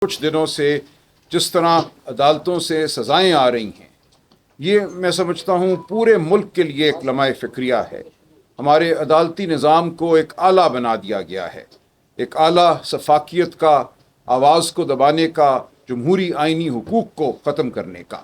کچھ دنوں سے جس طرح عدالتوں سے سزائیں آ رہی ہیں، یہ میں سمجھتا ہوں پورے ملک کے لیے ایک لمحہ فکریہ ہے۔ ہمارے عدالتی نظام کو ایک آلہ بنا دیا گیا ہے، ایک آلہ شفافیت کا، آواز کو دبانے کا، جمہوری آئینی حقوق کو ختم کرنے کا۔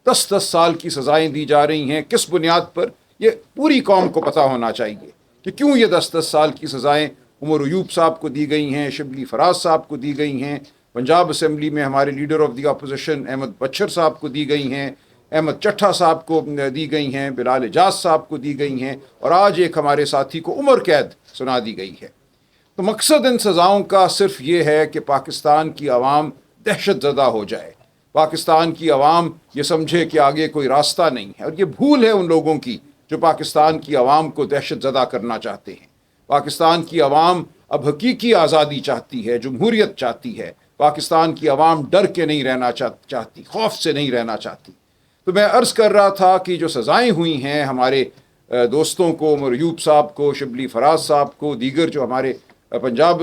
10 سال کی سزائیں دی جا رہی ہیں، کس بنیاد پر؟ یہ پوری قوم کو پتہ ہونا چاہیے کہ کیوں یہ 10 سال کی سزائیں عمر ایوب صاحب کو دی گئی ہیں، شبلی فراز صاحب کو دی گئی ہیں، پنجاب اسمبلی میں ہمارے leader of the opposition Ahmad Bachar صاحب کو دی گئی ہیں، احمد چٹھا صاحب کو دی گئی ہیں، بلال اعجاز صاحب کو دی گئی ہیں، اور آج ایک ہمارے ساتھی کو عمر قید سنا دی گئی ہے۔ تو مقصد ان سزاؤں کا صرف یہ ہے کہ پاکستان کی عوام دہشت زدہ ہو جائے، پاکستان کی عوام یہ سمجھے کہ آگے کوئی راستہ نہیں ہے، اور یہ بھول ہے ان لوگوں کی جو پاکستان کی عوام کو دہشت زدہ کرنا چاہتے ہیں۔ پاکستان کی عوام اب حقیقی آزادی چاہتی ہے، جمہوریت چاہتی ہے۔ پاکستان کی عوام ڈر کے نہیں رہنا چاہتی، خوف سے نہیں رہنا چاہتی۔ تو میں عرض کر رہا تھا کہ جو سزائیں ہوئی ہیں ہمارے دوستوں کو، عمر ایوب صاحب کو، شبلی فراز صاحب کو، دیگر جو ہمارے پنجاب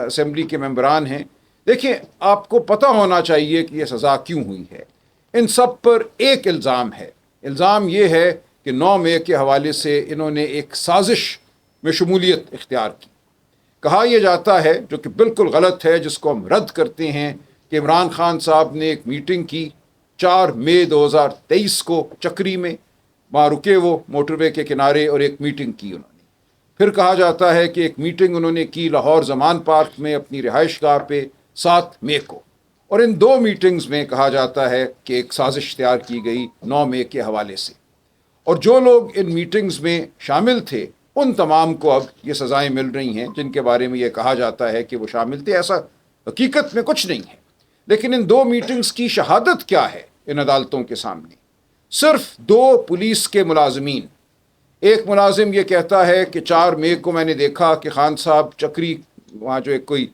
اسمبلی کے ممبران ہیں، دیکھیں آپ کو پتہ ہونا چاہیے کہ یہ سزا کیوں ہوئی ہے۔ ان سب پر ایک الزام ہے، الزام یہ ہے کہ 9 مئی کے حوالے سے انہوں نے ایک سازش میں شمولیت اختیار کی۔ کہا یہ جاتا ہے، جو کہ بالکل غلط ہے، جس کو ہم رد کرتے ہیں، کہ عمران خان صاحب نے ایک میٹنگ کی 4 مئی 2023 کو چکری میں، وہاں رکے وہ موٹر وے کے کنارے، اور ایک میٹنگ کی انہوں نے۔ پھر کہا جاتا ہے کہ ایک میٹنگ انہوں نے کی لاہور زمان پارک میں اپنی رہائش گاہ پہ 7 مئی کو، اور ان 2 میٹنگز میں کہا جاتا ہے کہ ایک سازش تیار کی گئی 9 مئی کے حوالے سے، اور جو لوگ ان میٹنگز میں شامل تھے ان تمام کو اب یہ سزائیں مل رہی ہیں، جن کے بارے میں یہ کہا جاتا ہے کہ وہ شامل تھے۔ ایسا حقیقت میں کچھ نہیں ہے، لیکن ان 2 میٹنگز کی شہادت کیا ہے ان عدالتوں کے سامنے؟ صرف 2 پولیس کے ملازمین۔ ایک ملازم یہ کہتا ہے کہ 4 مئی کو میں نے دیکھا کہ خان صاحب چکری، وہاں جو ایک کوئی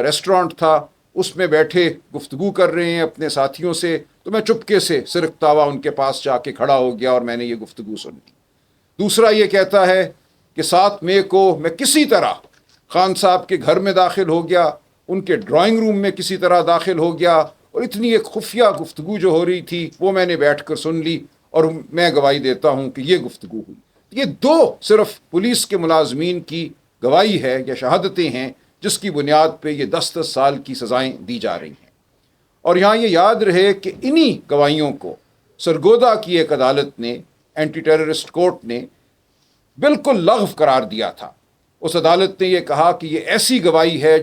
ریسٹورانٹ تھا، اس میں بیٹھے گفتگو کر رہے ہیں اپنے ساتھیوں سے، تو میں چپکے سے سرخ تاوا ان کے پاس جا کے کھڑا ہو گیا اور میں نے یہ گفتگو سن لی۔ دوسرا یہ کہتا ہے کہ 7 مئی کو میں کسی طرح خان صاحب کے گھر میں داخل ہو گیا، ان کے ڈرائنگ روم میں کسی طرح داخل ہو گیا، اور اتنی ایک خفیہ گفتگو جو ہو رہی تھی وہ میں نے بیٹھ کر سن لی، اور میں گواہی دیتا ہوں کہ یہ گفتگو ہوئی۔ یہ 2 صرف پولیس کے ملازمین کی گواہی ہے یا شہادتیں ہیں، جس کی بنیاد پہ یہ 10 سال کی سزائیں دی جا رہی ہیں۔ اور یہاں یہ یاد رہے کہ انہی گواہیوں کو سرگودا کی ایک عدالت نے، اینٹی ٹیررسٹ کورٹ نے، بالکل لغو قرار دیا تھا۔ اس عدالت نے یہ کہا کہ یہ ایسی گواہی ہے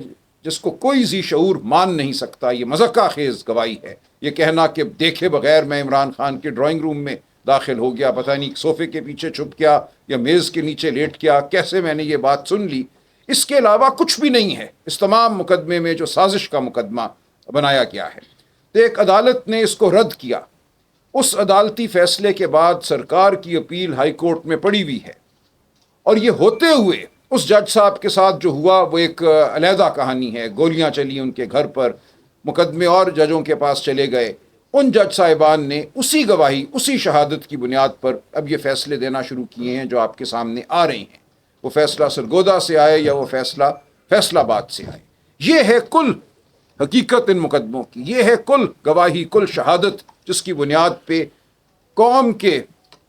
جس کو کوئی ذی شعور مان نہیں سکتا، یہ مذاق خیز گواہی ہے۔ یہ کہنا کہ دیکھے بغیر میں عمران خان کے ڈرائنگ روم میں داخل ہو گیا، پتہ نہیں صوفے کے پیچھے چھپ گیا یا میز کے نیچے لیٹ گیا، کیسے میں نے یہ بات سن لی، اس کے علاوہ کچھ بھی نہیں ہے اس تمام مقدمے میں جو سازش کا مقدمہ بنایا گیا ہے۔ تو ایک عدالت نے اس کو رد کیا۔ اس عدالتی فیصلے کے بعد سرکار کی اپیل ہائی کورٹ میں پڑی ہوئی ہے، اور یہ ہوتے ہوئے اس جج صاحب کے ساتھ جو ہوا وہ ایک علیحدہ کہانی ہے۔ گولیاں چلی ان کے گھر پر، مقدمے اور ججوں کے پاس چلے گئے۔ ان جج صاحبان نے اسی گواہی، اسی شہادت کی بنیاد پر اب یہ فیصلے دینا شروع کیے ہیں جو آپ کے سامنے آ رہے ہیں، وہ فیصلہ سرگودا سے آئے یا وہ فیصلہ فیصل آباد سے آئے۔ یہ ہے کل حقیقت ان مقدموں کی، یہ ہے کل گواہی، کل شہادت، جس کی بنیاد پہ قوم کے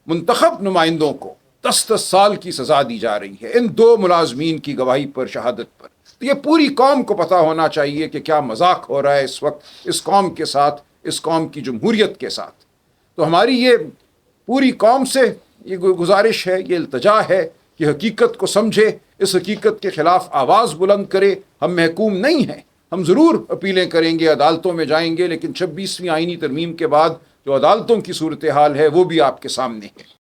منتخب نمائندوں کو 10 سال کی سزا دی جا رہی ہے، ان 2 ملازمین کی گواہی پر، شہادت پر۔ تو یہ پوری قوم کو پتہ ہونا چاہیے کہ کیا مذاق ہو رہا ہے اس وقت اس قوم کے ساتھ، اس قوم کی جمہوریت کے ساتھ۔ تو ہماری یہ پوری قوم سے یہ گزارش ہے، یہ التجا ہے کہ حقیقت کو سمجھے، اس حقیقت کے خلاف آواز بلند کرے۔ ہم محکوم نہیں ہیں، ہم ضرور اپیلیں کریں گے، عدالتوں میں جائیں گے، لیکن 26ویں آئینی ترمیم کے بعد جو عدالتوں کی صورتحال ہے وہ بھی آپ کے سامنے ہے۔